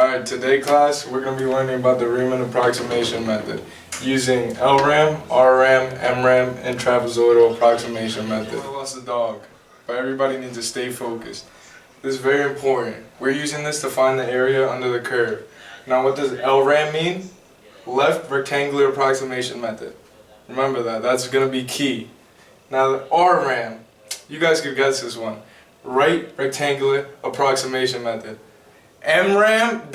Alright, today class, we're going to be learning about the Riemann approximation method using LRAM, RRAM, MRAM, and trapezoidal approximation method. I lost a dog, but everybody needs to stay focused. This is very important. We're using this to find the area under the curve. Now what does LRAM mean? Left rectangular approximation method. Remember that, that's going to be key. Now the RRAM, you guys could guess this one. Right rectangular approximation method. MRAM,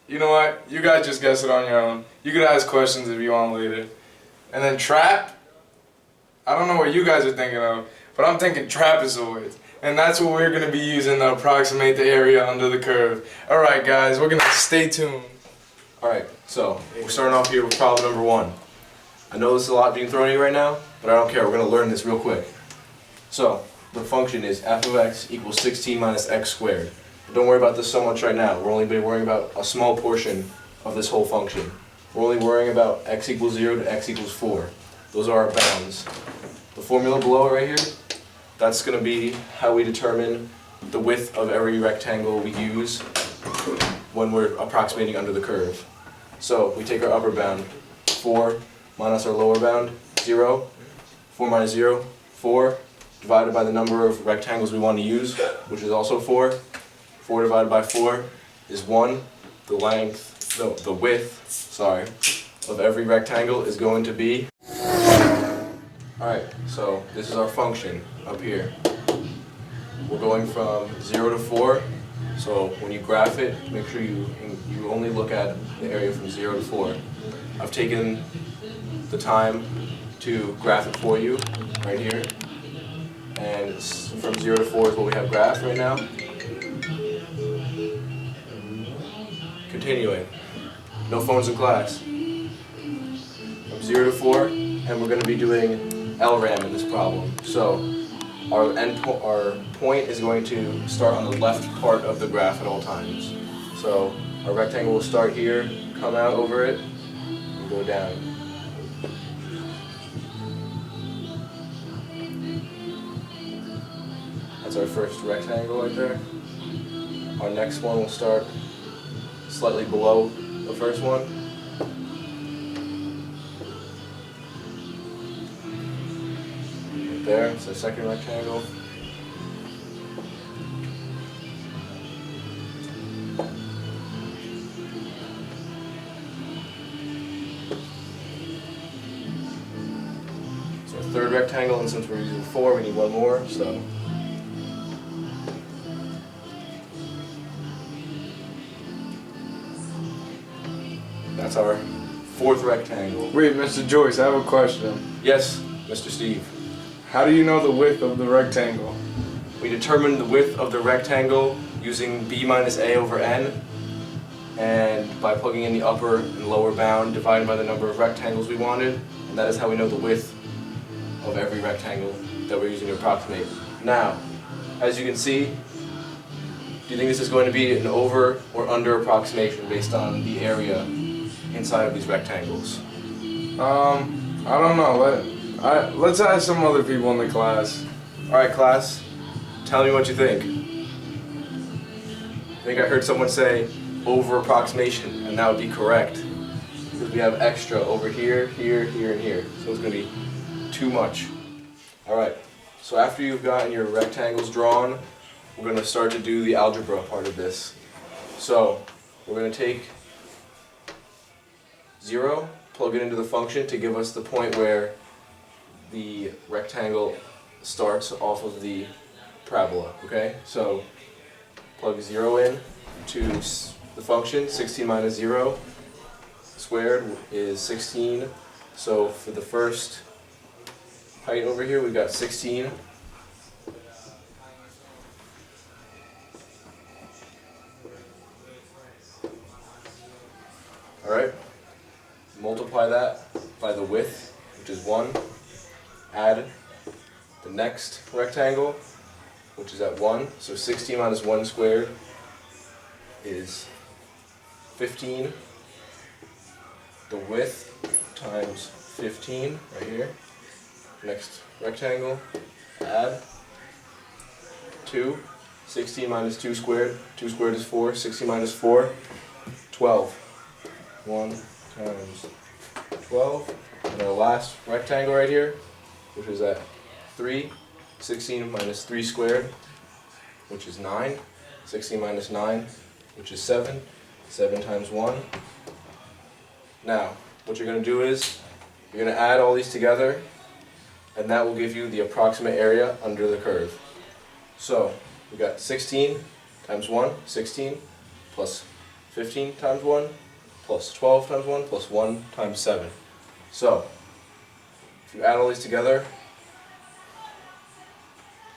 you know what, you guys just guess it on your own. You could ask questions if you want later. And then trap, I don't know what you guys are thinking of, but I'm thinking trapezoids. And that's what we're going to be using to approximate the area under the curve. Alright guys, we're going to stay tuned. Alright, so we're starting off here with problem number 1. I know this is a lot being thrown at you right now, but I don't care, we're going to learn this real quick. So, the function is f of x equals 16 minus x squared. But don't worry about this so much right now. We're only worrying about a small portion of this whole function. We're only worrying about x equals 0 to x equals 4. Those are our bounds. The formula below it right here, that's going to be how we determine the width of every rectangle we use when we're approximating under the curve. So we take our upper bound, 4, minus our lower bound, 0. 4 minus 0, 4, divided by the number of rectangles we want to use, which is also 4. 4 divided by 4 is 1. The width of every rectangle is going to be... Alright, so this is our function up here. We're going from 0 to 4, so when you graph it, make sure you only look at the area from 0 to 4. I've taken the time to graph it for you right here. And from 0 to 4 is what we have graphed right now. Continuing. No phones in class. From 0 to 4, and we're going to be doing LRAM in this problem. So our point is going to start on the left part of the graph at all times. So our rectangle will start here, come out over it, and go down. That's our first rectangle right there. Our next one will start slightly below the first one. Right there, it's our second rectangle. It's our third rectangle, and since we're using 4, we need one more, so. That's our fourth rectangle. Wait, Mr. Joyce, I have a question. Yes, Mr. Steve. How do you know the width of the rectangle? We determined the width of the rectangle using b minus a over n, and by plugging in the upper and lower bound divided by the number of rectangles we wanted, and that is how we know the width of every rectangle that we're using to approximate. Now, as you can see, do you think this is going to be an over or under approximation based on the area inside of these rectangles? I don't know. Let's ask some other people in the class. Alright class, tell me what you think. I think I heard someone say over approximation, and that would be correct. Because we have extra over here, here, here, and here. So it's going to be too much. Alright, so after you've gotten your rectangles drawn, we're going to start to do the algebra part of this. So we're going to take 0, plug it into the function to give us the point where the rectangle starts off of the parabola, okay? So plug 0 in to the function, 16 minus 0 squared is 16. So for the first height over here, we've got 16. Alright, multiply that by the width, which is 1. Add the next rectangle, which is at 1. So 16 minus 1 squared is 15. The width times 15 right here. Next rectangle, add 2. 16 minus 2 squared. 2 squared is 4. 16 minus 4, 12. 1 times 12. And our last rectangle right here, which is at 3. 16 minus 3 squared, which is 9. 16 minus 9, which is 7. 7 times 1. Now, what you're going to do is, you're going to add all these together, and that will give you the approximate area under the curve. So, we got 16 times 1, 16, plus 15 times 1, plus 12 times 1, plus 1 times 7. So, if you add all these together,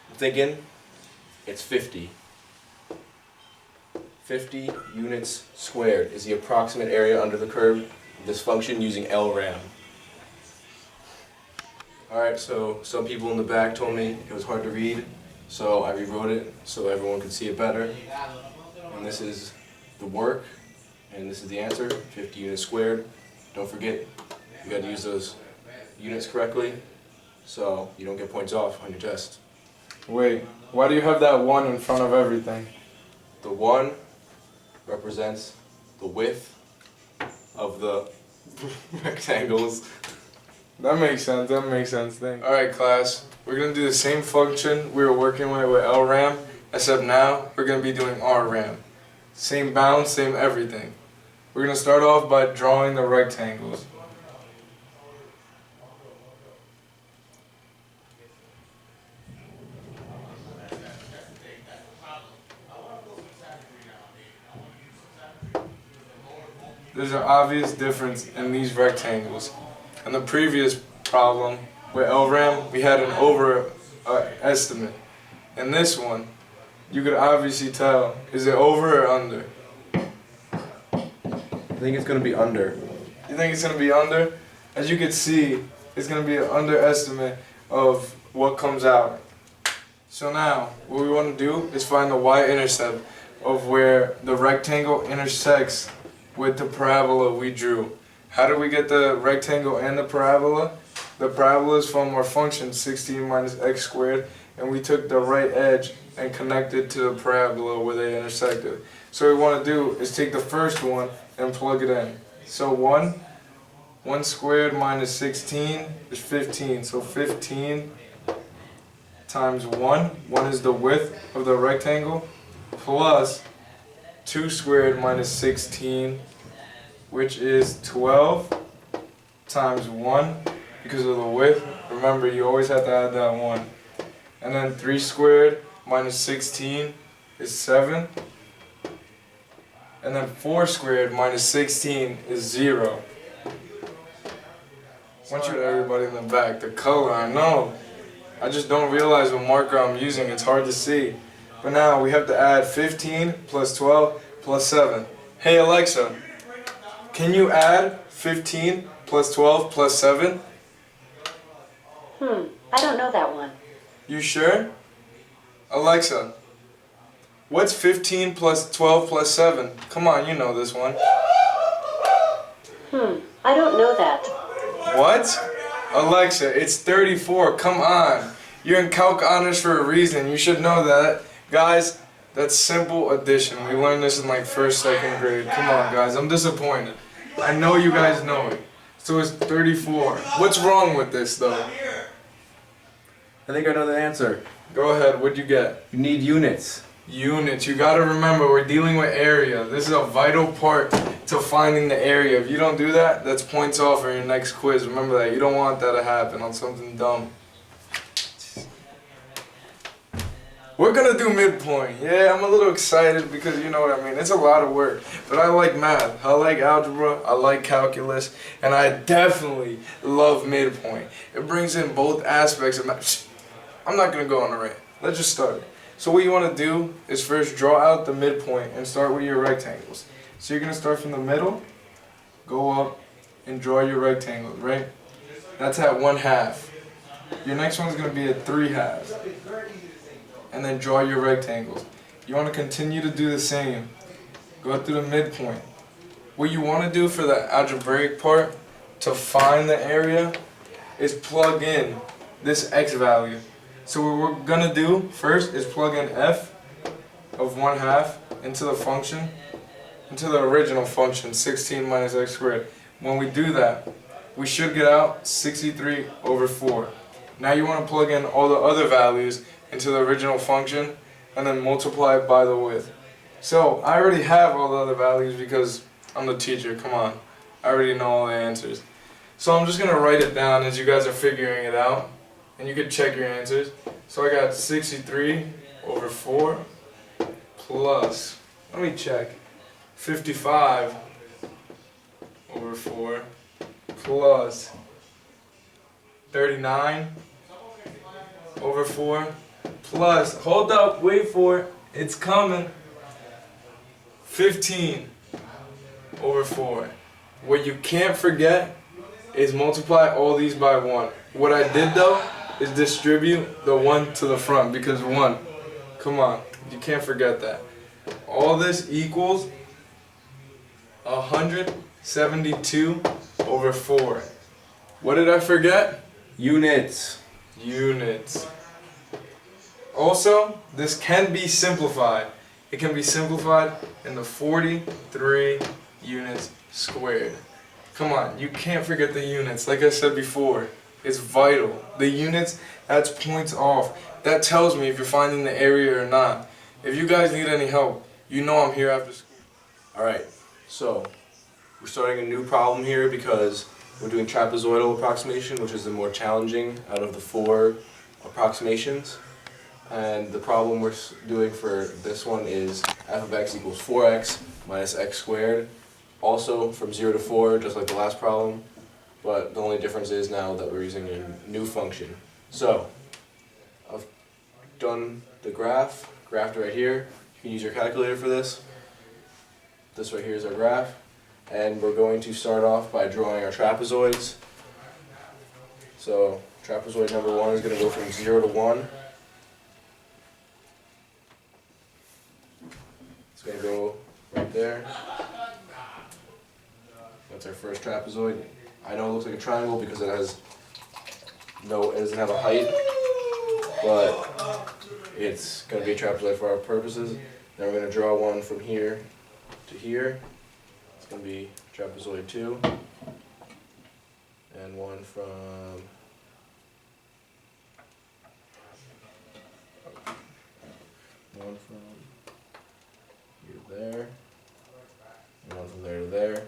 I'm thinking it's 50. 50 units squared is the approximate area under the curve of this function using LRAM. Alright, so some people in the back told me it was hard to read, so I rewrote it so everyone could see it better. And this is the work, and this is the answer, 50 units squared. Don't forget, you got to use those units correctly so you don't get points off on your test. Wait, why do you have that 1 in front of everything? The 1 represents the width of the rectangles. That makes sense, thanks. Alright class, we're going to do the same function we were working with LRAM, except now we're going to be doing RRAM. Same bounds, same everything. We're going to start off by drawing the rectangles. There's an obvious difference in these rectangles. In the previous problem with LRAM, we had an estimate. In this one, you could obviously tell, is it over or under? I think it's going to be under. You think it's going to be under? As you can see, it's going to be an underestimate of what comes out. So now, what we want to do is find the y-intercept of where the rectangle intersects with the parabola we drew. How do we get the rectangle and the parabola? The parabola is from our function 16 minus x squared, and we took the right edge and connected to the parabola where they intersected. So what we want to do is take the first one and plug it in. So 1 squared minus 16 is 15. So 15 times 1 is the width of the rectangle, plus 2 squared minus 16, which is 12, times 1, because of the width. Remember, you always have to add that 1. And then 3 squared minus 16 is 7. And then 4 squared minus 16 is 0. I want you to everybody in the back, the color, I know. I just don't realize what marker I'm using, it's hard to see. But now we have to add 15 plus 12 plus 7. Hey Alexa, can you add 15 plus 12 plus 7? I don't know that one. You sure? Alexa, what's 15 plus 12 plus 7? Come on, you know this one. I don't know that. What? Alexa, it's 34, come on. You're in Calc honors for a reason, you should know that. Guys, that's simple addition. We learned this in like 1st, 2nd grade. Come on guys, I'm disappointed. I know you guys know it. So it's 34. What's wrong with this though? I think I know the answer. Go ahead, what'd you get? You need units. Units, you gotta remember we're dealing with area. This is a vital part to finding the area. If you don't do that, that's points off for your next quiz. Remember that, you don't want that to happen on something dumb. We're gonna do midpoint. Yeah, I'm a little excited because you know what I mean. It's a lot of work, but I like math. I like algebra. I like calculus, and I definitely love midpoint. It brings in both aspects of math. I'm not gonna go on a rant. Let's just start. So what you want to do is first draw out the midpoint and start with your rectangles. So you're gonna start from the middle, go up, and draw your rectangles. Right? That's at 1/2. Your next one's gonna be at 3/2. And then draw your rectangles. You want to continue to do the same. Go through the midpoint. What you want to do for the algebraic part to find the area is plug in this x value. So what we're going to do first is plug in f of 1/2 into the function, into the original function, 16 minus x squared. When we do that, we should get out 63/4. Now you want to plug in all the other values into the original function and then multiply it by the width. So I already have all the other values because I'm the teacher, come on. I already know all the answers. So I'm just going to write it down as you guys are figuring it out. And you can check your answers. So I got 63/4 plus, let me check, 55/4 plus 39/4 plus, hold up, wait for it, it's coming, 15/4. What you can't forget is multiply all these by 1. What I did though is distribute the 1 to the front because 1, come on, you can't forget that. All this equals 172/4. What did I forget? Units. Units. Also, this can be simplified. It can be simplified into 43 units squared. Come on, you can't forget the units. Like I said before, it's vital. The units, that's points off. That tells me if you're finding the area or not. If you guys need any help, you know I'm here after school. Alright, so we're starting a new problem here because we're doing trapezoidal approximation, which is the more challenging out of the 4 approximations. And the problem we're doing for this one is f of x equals 4x minus x squared. Also from 0 to 4, just like the last problem, but the only difference is now that we're using a new function. So, I've done the graphed it right here. You can use your calculator for this. This right here is our graph, and we're going to start off by drawing our trapezoids. So, trapezoid number 1 is going to go from 0 to 1. It's going to go right there. That's our first trapezoid. I know it looks like a triangle because it doesn't have a height, but it's going to be a trapezoid for our purposes. Then we're going to draw one from here to here. It's going to be trapezoid 2, and one from here to there, and one from there to there.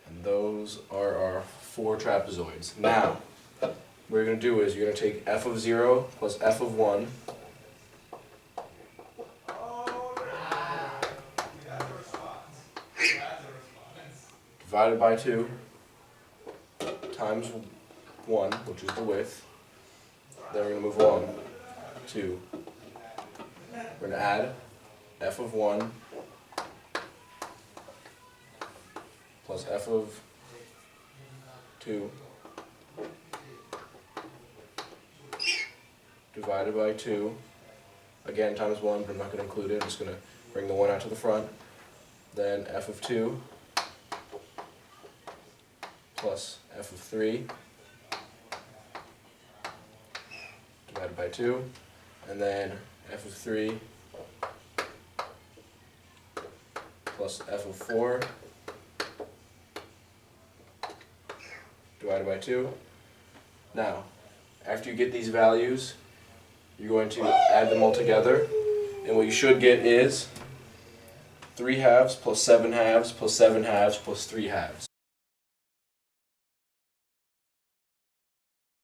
And those are our 4 trapezoids. Now, what you're going to do is you're going to take f of 0 plus f of 1 divided by 2 times 1, which is the width. Then we're going to move on to, we're going to add f of 1 plus f of 2 divided by 2, again times 1, but I'm not going to include it, I'm just going to bring the 1 out to the front. Then f of 2 plus f of 3 divided by 2, and then f of 3 plus f of 4 divided by 2. Now, after you get these values, you're going to add them all together, and what you should get is 3 halves plus 7 halves plus 7 halves plus 3 halves.